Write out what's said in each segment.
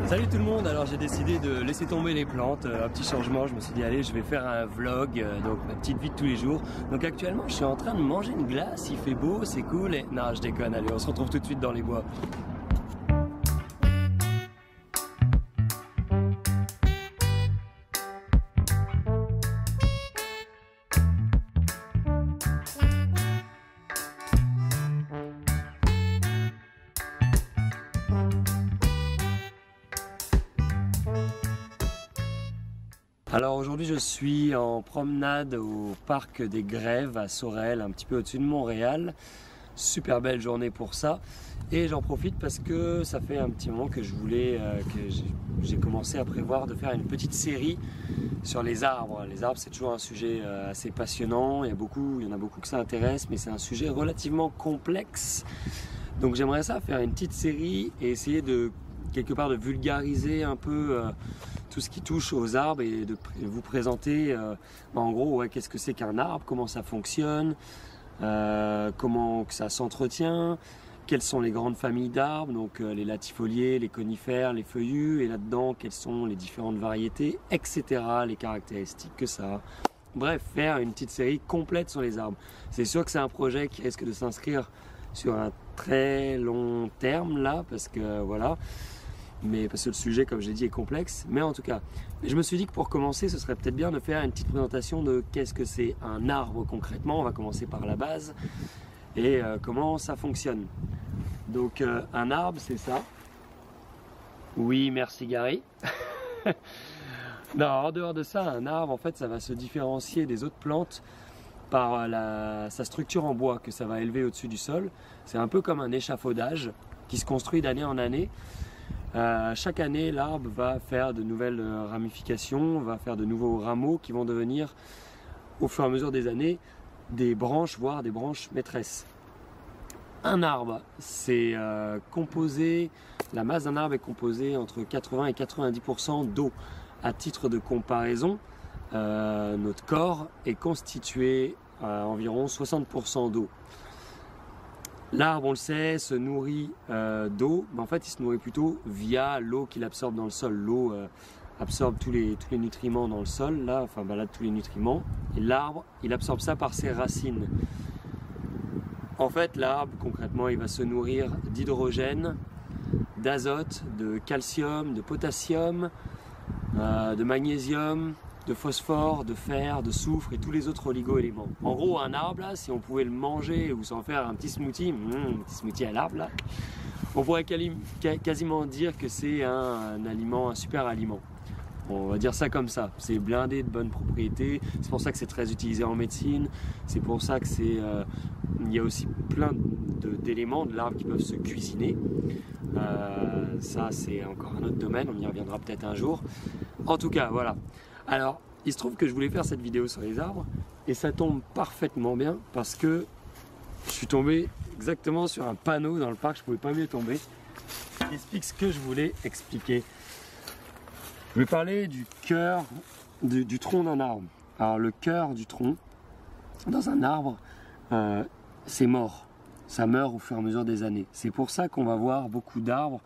Salut tout le monde, alors j'ai décidé de laisser tomber les plantes, un petit changement, je me suis dit allez je vais faire un vlog, donc ma petite vie de tous les jours. Donc actuellement je suis en train de manger une glace, il fait beau, c'est cool et... Non je déconne, allez on se retrouve tout de suite dans les bois. Alors aujourd'hui je suis en promenade au parc des Grèves à Sorel, un petit peu au-dessus de Montréal. Super belle journée pour ça. Et j'en profite parce que ça fait un petit moment que je voulais, j'ai commencé à prévoir de faire une petite série sur les arbres. Les arbres c'est toujours un sujet assez passionnant, il y en a beaucoup que ça intéresse, mais c'est un sujet relativement complexe. Donc j'aimerais ça faire une petite série et essayer de quelque part de vulgariser un peu tout ce qui touche aux arbres et de vous présenter en gros qu'est-ce que c'est qu'un arbre, comment ça fonctionne, comment que ça s'entretient, quelles sont les grandes familles d'arbres, donc les latifoliés, les conifères, les feuillus, et là-dedans quelles sont les différentes variétés, etc., les caractéristiques que ça a. Bref, faire une petite série complète sur les arbres. C'est sûr que c'est un projet qui risque de s'inscrire sur un très long terme là, parce que voilà, mais parce que le sujet, comme j'ai dit, est complexe. Mais en tout cas, je me suis dit que pour commencer, ce serait peut-être bien de faire une petite présentation de qu'est-ce que c'est un arbre concrètement. On va commencer par la base et comment ça fonctionne. Donc un arbre, c'est ça. Oui, merci Gary. Non, en dehors de ça, un arbre, en fait, ça va se différencier des autres plantes par sa structure en bois que ça va élever au-dessus du sol. C'est un peu comme un échafaudage qui se construit d'année en année. Chaque année, l'arbre va faire de nouvelles ramifications, va faire de nouveaux rameaux qui vont devenir, au fur et à mesure des années, des branches, voire des branches maîtresses. Un arbre, c'est composé, la masse d'un arbre est composée entre 80 et 90% d'eau. À titre de comparaison, notre corps est constitué à environ 60% d'eau. L'arbre, on le sait, se nourrit d'eau, mais en fait il se nourrit plutôt via l'eau qu'il absorbe dans le sol. L'eau absorbe tous les nutriments dans le sol, là, enfin balade tous les nutriments, et l'arbre, il absorbe ça par ses racines. En fait, l'arbre, concrètement, il va se nourrir d'hydrogène, d'azote, de calcium, de potassium, de magnésium, de phosphore, de fer, de soufre et tous les autres oligo-éléments. En gros, un arbre, là, si on pouvait le manger ou s'en faire un petit smoothie à l'arbre, là, on pourrait quasiment dire que c'est un aliment, un super aliment. On va dire ça comme ça. C'est blindé de bonnes propriétés. C'est pour ça que c'est très utilisé en médecine. C'est pour ça que il y a aussi plein d'éléments de l'arbre qui peuvent se cuisiner. Ça, c'est encore un autre domaine. On y reviendra peut-être un jour. En tout cas, voilà. Alors, il se trouve que je voulais faire cette vidéo sur les arbres et ça tombe parfaitement bien parce que je suis tombé exactement sur un panneau dans le parc, je ne pouvais pas mieux tomber. Il explique ce que je voulais expliquer. Je vais parler du cœur, du tronc d'un arbre. Alors, le cœur du tronc, dans un arbre, c'est mort. Ça meurt au fur et à mesure des années. C'est pour ça qu'on va voir beaucoup d'arbres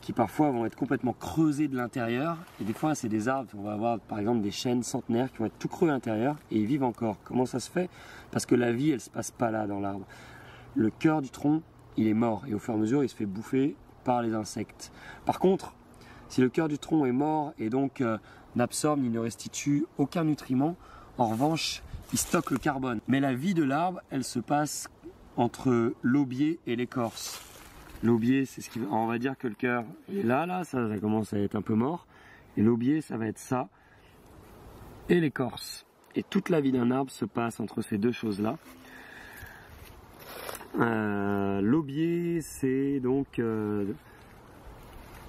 qui parfois vont être complètement creusés de l'intérieur, et des fois c'est des arbres, on va avoir par exemple des chênes centenaires qui vont être tout creux à l'intérieur et ils vivent encore. Comment ça se fait? Parce que la vie elle se passe pas là dans l'arbre. Le cœur du tronc il est mort et au fur et à mesure il se fait bouffer par les insectes. Par contre, si le cœur du tronc est mort et donc n'absorbe ni ne restitue aucun nutriment, en revanche il stocke le carbone. Mais la vie de l'arbre elle se passe entre l'aubier et l'écorce. L'aubier, c'est ce qui va, on va dire que le cœur est là, ça commence à être un peu mort. Et l'aubier, ça va être ça. Et l'écorce. Et toute la vie d'un arbre se passe entre ces deux choses-là. L'aubier, c'est donc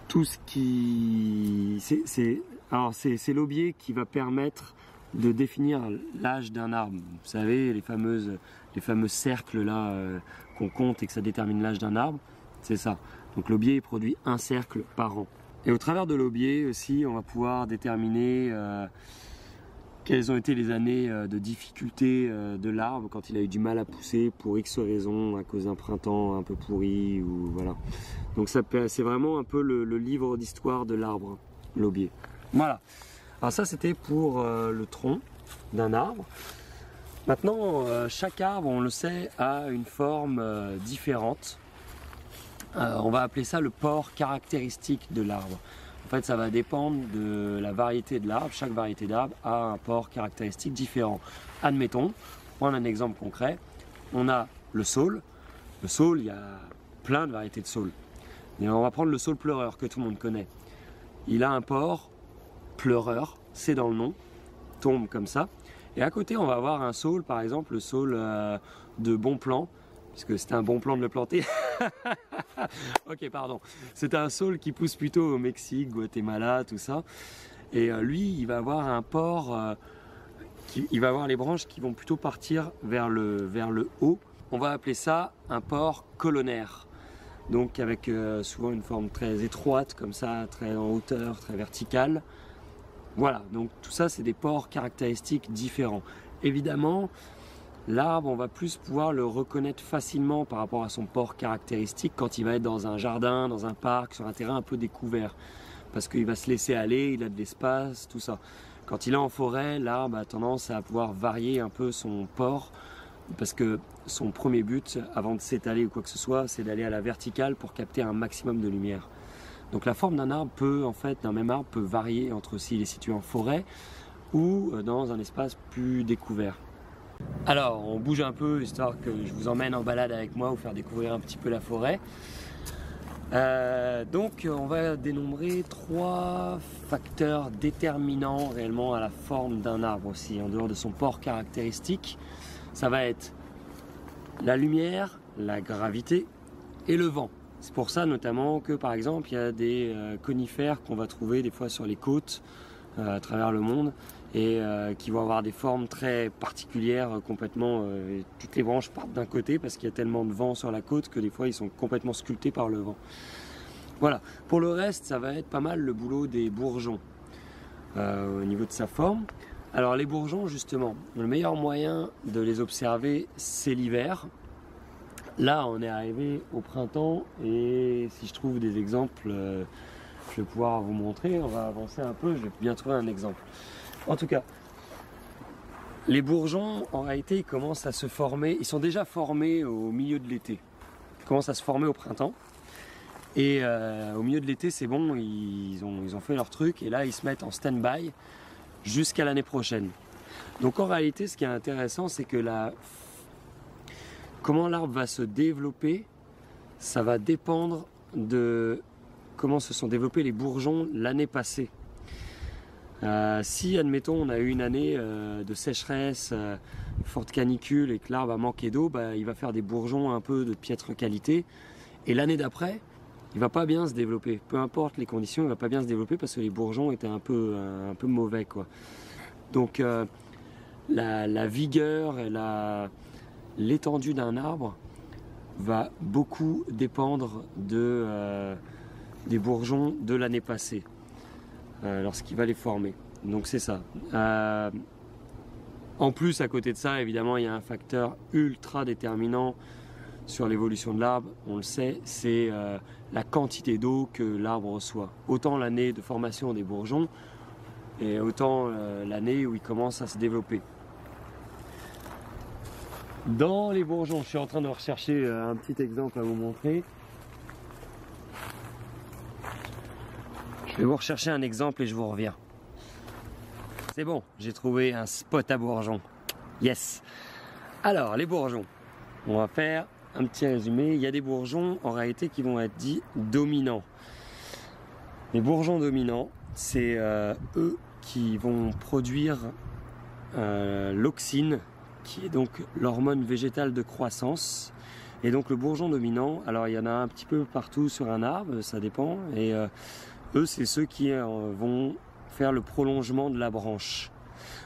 tout ce qui... C'est l'aubier qui va permettre de définir l'âge d'un arbre. Vous savez, les fameux cercles là qu'on compte et que ça détermine l'âge d'un arbre. C'est ça. Donc l'aubier produit un cercle par an. Et au travers de l'aubier aussi, on va pouvoir déterminer quelles ont été les années de difficulté de l'arbre quand il a eu du mal à pousser pour X raisons, à cause d'un printemps un peu pourri, ou voilà. Donc c'est vraiment un peu le livre d'histoire de l'arbre, l'aubier. Voilà. Alors ça c'était pour le tronc d'un arbre. Maintenant, chaque arbre, on le sait, a une forme différente. On va appeler ça le port caractéristique de l'arbre. En fait, ça va dépendre de la variété de l'arbre. Chaque variété d'arbre a un port caractéristique différent. Admettons, pour prendre un exemple concret, on a le saule. Le saule, il y a plein de variétés de saule. Et on va prendre le saule pleureur que tout le monde connaît. Il a un port pleureur, c'est dans le nom, tombe comme ça. Et à côté, on va avoir un saule, par exemple, le saule de bon plan, puisque c'était un bon plan de le planter. Ok, pardon. C'est un saule qui pousse plutôt au Mexique, Guatemala, tout ça. Et lui, il va avoir un port, il va avoir les branches qui vont plutôt partir vers le haut. On va appeler ça un port colonnaire. Donc avec souvent une forme très étroite, comme ça, très en hauteur, très verticale. Voilà, donc tout ça, c'est des ports caractéristiques différents. Évidemment, l'arbre, on va plus pouvoir le reconnaître facilement par rapport à son port caractéristique quand il va être dans un jardin, dans un parc, sur un terrain un peu découvert. Parce qu'il va se laisser aller, il a de l'espace, tout ça. Quand il est en forêt, l'arbre a tendance à pouvoir varier un peu son port, parce que son premier but, avant de s'étaler ou quoi que ce soit, c'est d'aller à la verticale pour capter un maximum de lumière. Donc la forme d'un arbre peut, en fait, d'un même arbre peut varier entre s'il est situé en forêt ou dans un espace plus découvert. Alors, on bouge un peu, histoire que je vous emmène en balade avec moi, vous faire découvrir un petit peu la forêt. Donc, on va dénombrer 3 facteurs déterminants réellement à la forme d'un arbre aussi, en dehors de son port caractéristique. Ça va être la lumière, la gravité et le vent. C'est pour ça notamment que par exemple il y a des conifères qu'on va trouver des fois sur les côtes à travers le monde et qui vont avoir des formes très particulières complètement. Toutes les branches partent d'un côté parce qu'il y a tellement de vent sur la côte que des fois ils sont complètement sculptés par le vent. Voilà, pour le reste ça va être pas mal le boulot des bourgeons au niveau de sa forme. Alors les bourgeons justement, le meilleur moyen de les observer c'est l'hiver. Là, on est arrivé au printemps et si je trouve des exemples, je vais pouvoir vous montrer. On va avancer un peu, je vais bien trouver un exemple. En tout cas, les bourgeons, en réalité, ils commencent à se former. Ils sont déjà formés au milieu de l'été. Ils commencent à se former au printemps. Et au milieu de l'été, c'est bon, ils ont fait leur truc. Et là, ils se mettent en stand-by jusqu'à l'année prochaine. Donc en réalité, ce qui est intéressant, c'est que comment l'arbre va se développer, ça va dépendre de comment se sont développés les bourgeons l'année passée. Si, admettons, on a eu une année de sécheresse, forte canicule et que l'arbre a manqué d'eau, il va faire des bourgeons un peu de piètre qualité. Et l'année d'après, il ne va pas bien se développer. Peu importe les conditions, il ne va pas bien se développer parce que les bourgeons étaient un peu mauvais, quoi. Donc la vigueur et l'étendue d'un arbre va beaucoup dépendre des bourgeons de l'année passée lorsqu'il va les former. Donc c'est ça. En plus, à côté de ça, évidemment, il y a un facteur ultra déterminant sur l'évolution de l'arbre. On le sait, c'est la quantité d'eau que l'arbre reçoit. Autant l'année de formation des bourgeons et autant l'année où il commence à se développer. Dans les bourgeons, je suis en train de rechercher un petit exemple à vous montrer. Je vais vous rechercher un exemple et je vous reviens. C'est bon, j'ai trouvé un spot à bourgeons. Yes! Alors, les bourgeons. On va faire un petit résumé. Il y a des bourgeons, en réalité, qui vont être dits dominants. Les bourgeons dominants, c'est eux qui vont produire l'auxine, qui est donc l'hormone végétale de croissance. Et donc le bourgeon dominant, alors il y en a un petit peu partout sur un arbre, ça dépend, et eux c'est ceux qui vont faire le prolongement de la branche.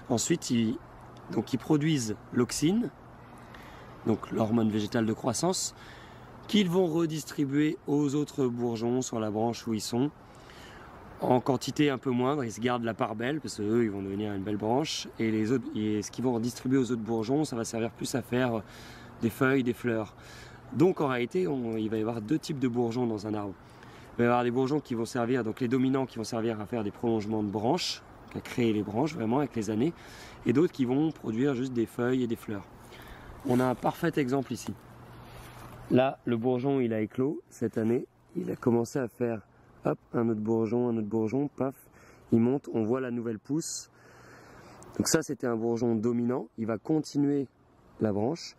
Ensuite, ils produisent l'auxine, donc l'hormone végétale de croissance, qu'ils vont redistribuer aux autres bourgeons sur la branche où ils sont, en quantité un peu moindre, ils se gardent la part belle parce qu'eux ils vont devenir une belle branche, et les autres, et ce qu'ils vont redistribuer aux autres bourgeons, ça va servir plus à faire des feuilles, des fleurs. Donc en réalité, il va y avoir deux types de bourgeons dans un arbre. Il va y avoir des bourgeons qui vont servir, donc les dominants qui vont servir à faire des prolongements de branches, à créer les branches vraiment avec les années, et d'autres qui vont produire juste des feuilles et des fleurs. On a un parfait exemple ici. Là, le bourgeon il a éclos cette année, il a commencé à faire hop, un autre bourgeon, paf, il monte, on voit la nouvelle pousse. Donc ça c'était un bourgeon dominant, il va continuer la branche.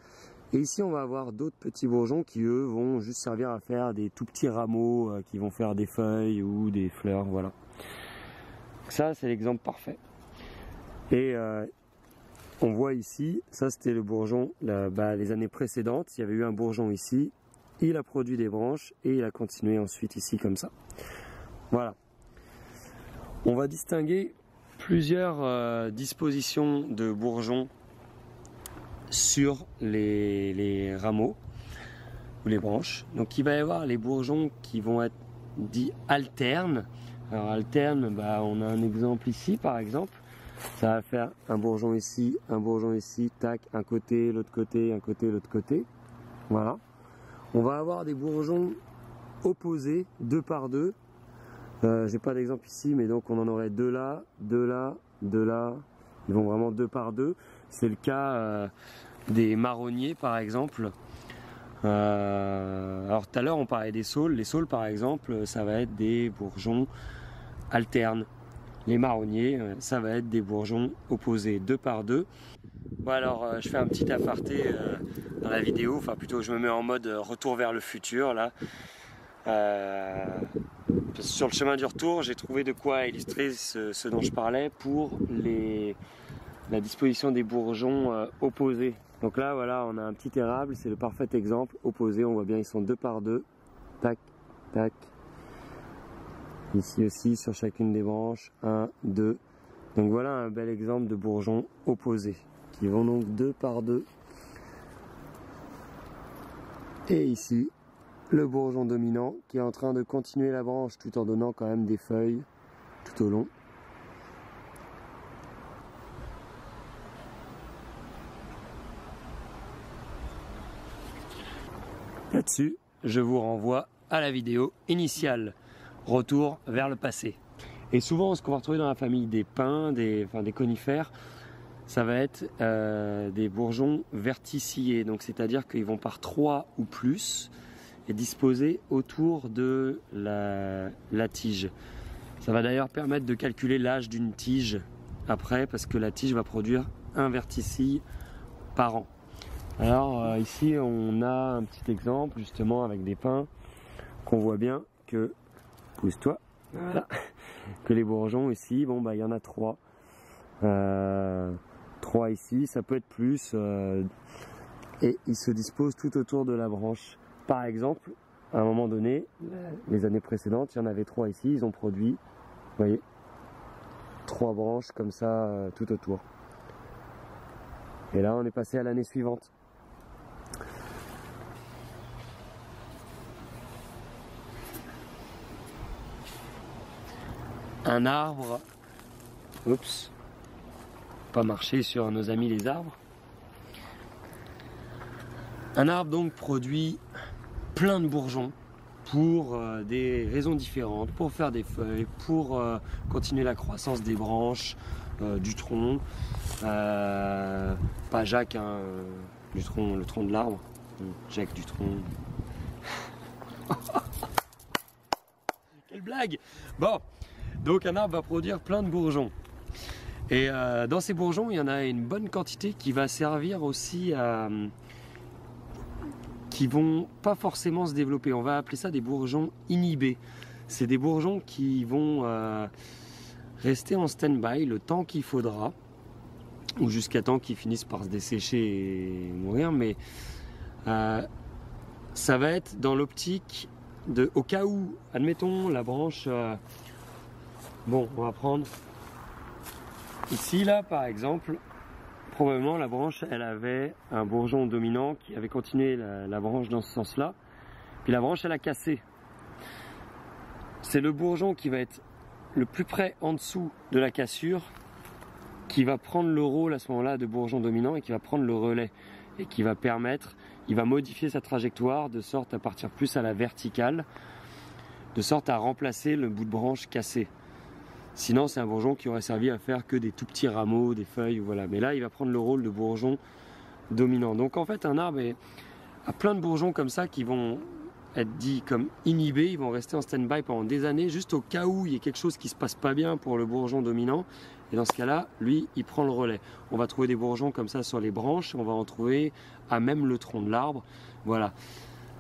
Et ici on va avoir d'autres petits bourgeons qui eux vont juste servir à faire des tout petits rameaux qui vont faire des feuilles ou des fleurs, voilà. Donc ça c'est l'exemple parfait. Et on voit ici, ça c'était le bourgeon, les années précédentes, il y avait eu un bourgeon ici, il a produit des branches et il a continué ensuite ici comme ça. Voilà. On va distinguer plusieurs dispositions de bourgeons sur les rameaux ou les branches. Donc il va y avoir les bourgeons qui vont être dits alternes. Alors alterne, on a un exemple ici par exemple. Ça va faire un bourgeon ici, tac, un côté, l'autre côté, un côté, l'autre côté. Voilà. On va avoir des bourgeons opposés, deux par deux. J'ai pas d'exemple ici, mais donc on en aurait deux là, deux là, deux là. Ils vont vraiment deux par deux. C'est le cas des marronniers par exemple. Alors tout à l'heure on parlait des saules. Les saules par exemple, ça va être des bourgeons alternes. Les marronniers, ça va être des bourgeons opposés, deux par deux. Bon alors je fais un petit aparté dans la vidéo, enfin plutôt je me mets en mode retour vers le futur là. Sur le chemin du retour, j'ai trouvé de quoi illustrer ce dont je parlais pour la disposition des bourgeons opposés. Donc là voilà, on a un petit érable, c'est le parfait exemple opposé, on voit bien ils sont deux par deux, tac, tac. Ici aussi sur chacune des branches, 1, 2. Donc voilà un bel exemple de bourgeons opposés qui vont donc deux par deux. Et ici, le bourgeon dominant qui est en train de continuer la branche tout en donnant quand même des feuilles tout au long. Là-dessus, je vous renvoie à la vidéo initiale. Retour vers le passé. Et souvent, ce qu'on va retrouver dans la famille des pins, des conifères, ça va être des bourgeons verticillés. Donc, c'est-à-dire qu'ils vont par 3 ou plus et disposés autour de la tige. Ça va d'ailleurs permettre de calculer l'âge d'une tige après, parce que la tige va produire un verticille par an. Alors ici, on a un petit exemple justement avec des pins qu'on voit bien que pousse-toi, voilà. Que les bourgeons ici, il y en a 3. 3 ici, ça peut être plus, et ils se disposent tout autour de la branche. Par exemple, à un moment donné, les années précédentes, il y en avait 3 ici, ils ont produit, vous voyez, 3 branches comme ça tout autour. Et là, on est passé à l'année suivante. Un arbre, oups, pas marcher sur nos amis les arbres. Un arbre donc produit plein de bourgeons pour des raisons différentes, pour faire des feuilles, pour continuer la croissance des branches, du tronc, pas Jacques, hein, le tronc de l'arbre, Jacques du tronc. Quelle blague! Bon. Donc un arbre va produire plein de bourgeons. Et dans ces bourgeons, il y en a une bonne quantité qui va servir aussi à... qui vont pas forcément se développer. On va appeler ça des bourgeons inhibés. C'est des bourgeons qui vont rester en stand-by le temps qu'il faudra, ou jusqu'à temps qu'ils finissent par se dessécher et mourir. Mais ça va être dans l'optique de... Au cas où, admettons, la branche... Bon, on va prendre ici, là, par exemple, probablement la branche, elle avait un bourgeon dominant qui avait continué la branche dans ce sens-là, puis la branche, elle a cassé. C'est le bourgeon qui va être le plus près en dessous de la cassure qui va prendre le rôle à ce moment-là de bourgeon dominant et qui va prendre le relais et qui va permettre, il va modifier sa trajectoire de sorte à partir plus à la verticale, de sorte à remplacer le bout de branche cassé. Sinon c'est un bourgeon qui aurait servi à faire que des tout petits rameaux, des feuilles, voilà. Mais là il va prendre le rôle de bourgeon dominant. Donc en fait un arbre a plein de bourgeons comme ça qui vont être dits comme inhibés, ils vont rester en stand-by pendant des années juste au cas où il y ait quelque chose qui se passe pas bien pour le bourgeon dominant. Et dans ce cas-là, lui, il prend le relais. On va trouver des bourgeons comme ça sur les branches, on va en trouver à même le tronc de l'arbre. Voilà,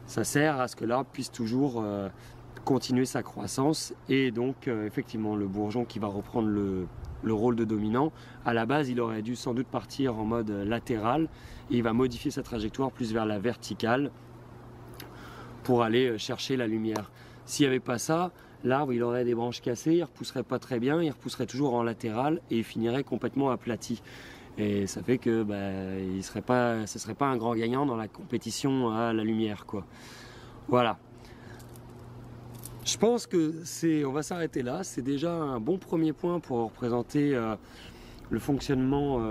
ça sert à ce que l'arbre puisse toujours continuer sa croissance. Et donc, effectivement, le bourgeon qui va reprendre le rôle de dominant, à la base, il aurait dû sans doute partir en mode latéral. Et il va modifier sa trajectoire plus vers la verticale pour aller chercher la lumière. S'il n'y avait pas ça, l'arbre il aurait des branches cassées, il ne repousserait pas très bien, il repousserait toujours en latéral et il finirait complètement aplati. Et ça fait que ce serait pas un grand gagnant dans la compétition à la lumière, quoi. Voilà. Je pense que on va s'arrêter là. C'est déjà un bon premier point pour représenter le fonctionnement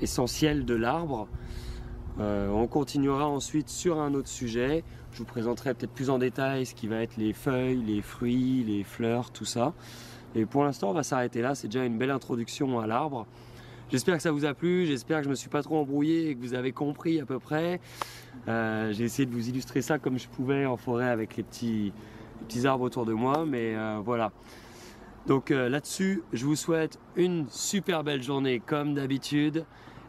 essentiel de l'arbre. On continuera ensuite sur un autre sujet. Je vous présenterai peut-être plus en détail ce qui va être les feuilles, les fruits, les fleurs, tout ça. Et pour l'instant, on va s'arrêter là. C'est déjà une belle introduction à l'arbre. J'espère que ça vous a plu. J'espère que je ne me suis pas trop embrouillé et que vous avez compris à peu près. J'ai essayé de vous illustrer ça comme je pouvais en forêt avec les petits arbres autour de moi. Mais voilà. Donc là-dessus, je vous souhaite une super belle journée comme d'habitude.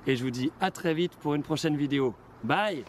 Et je vous dis à très vite pour une prochaine vidéo. Bye!